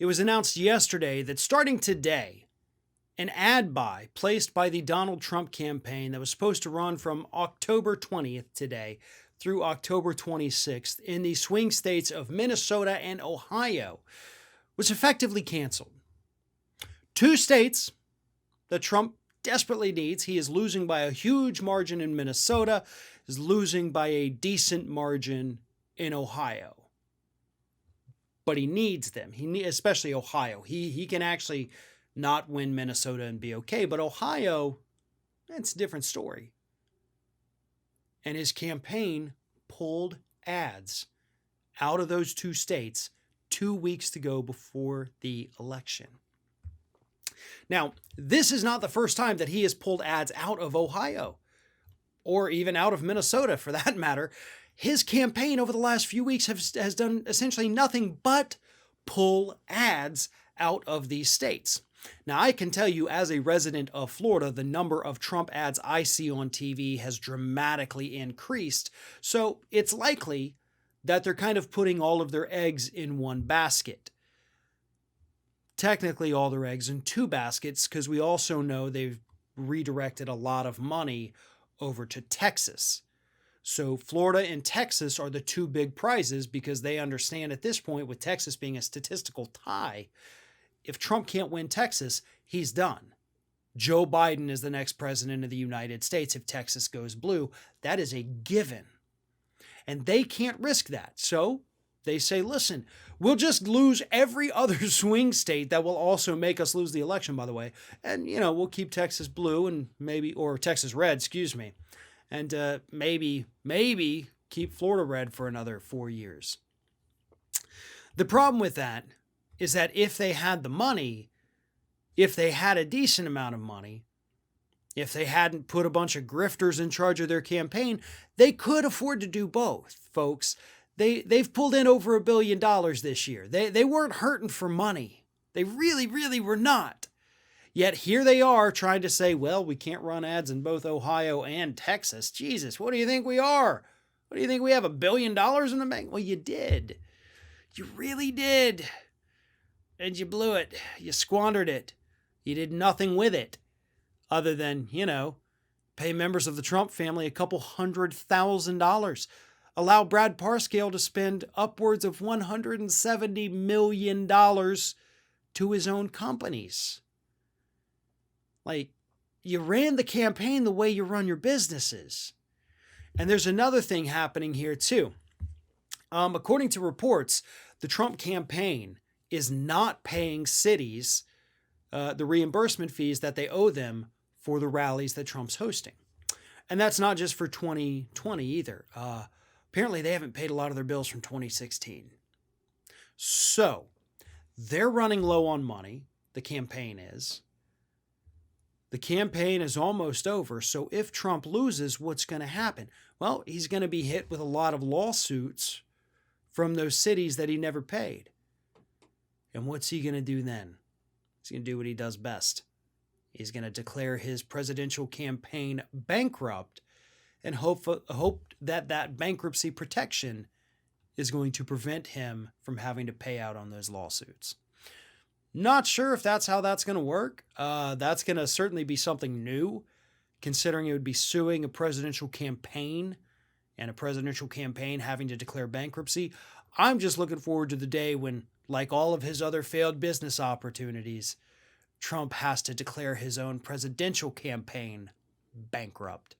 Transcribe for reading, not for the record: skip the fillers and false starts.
It was announced yesterday that starting today, an ad buy placed by the Donald Trump campaign that was supposed to run from October 20th today through October 26th in the swing states of Minnesota and Ohio was effectively canceled. Two states that Trump desperately needs. He is losing by a huge margin in Minnesota, is losing by a decent margin in Ohio. But he needs them. Especially Ohio. He can actually not win Minnesota and be okay. But Ohio, that's a different story. And his campaign pulled ads out of those two states 2 weeks to go before the election. Now, this is not the first time that he has pulled ads out of Ohio or even out of Minnesota for that matter. His campaign over the last few weeks has done essentially nothing but pull ads out of these states. Now, I can tell you as a resident of Florida, the number of Trump ads I see on TV has dramatically increased. So it's likely that they're kind of putting all of their eggs in one basket. Technically, all their eggs in two baskets, because we also know they've redirected a lot of money over to Texas. So Florida and Texas are the two big prizes because they understand at this point, with Texas being a statistical tie, if Trump can't win Texas, he's done. Joe Biden is the next president of the United States if Texas goes blue. That is a given. And they can't risk that. So they say, listen, we'll just lose every other swing state that will also make us lose the election, by the way. And, we'll keep Texas blue and or Texas red, excuse me. And maybe keep Florida red for another 4 years. The problem with that is that if they had the money, if they had a decent amount of money, if they hadn't put a bunch of grifters in charge of their campaign, they could afford to do both, folks. They've pulled in over $1 billion this year. They weren't hurting for money. They really, really were not. Yet here they are trying to say, well, we can't run ads in both Ohio and Texas. Jesus, what do you think we are? What do you think we have, $1 billion in the bank? Well, you did. You really did. And you blew it. You squandered it. You did nothing with it other than, pay members of the Trump family a couple $100,000. Allow Brad Parscale to spend upwards of $170 million to his own companies. You ran the campaign the way you run your businesses. And there's another thing happening here too. According to reports, the Trump campaign is not paying cities the reimbursement fees that they owe them for the rallies that Trump's hosting. And that's not just for 2020 either. Apparently, they haven't paid a lot of their bills from 2016. So, they're running low on money. The campaign is. The campaign is almost over. So, if Trump loses, what's going to happen? Well, he's going to be hit with a lot of lawsuits from those cities that he never paid. And what's he going to do then? He's going to do what he does best. He's going to declare his presidential campaign bankrupt and hope that bankruptcy protection is going to prevent him from having to pay out on those lawsuits. Not sure if that's how that's going to work. That's going to certainly be something new, considering it would be suing a presidential campaign and a presidential campaign having to declare bankruptcy. I'm just looking forward to the day when, like all of his other failed business opportunities, Trump has to declare his own presidential campaign bankrupt.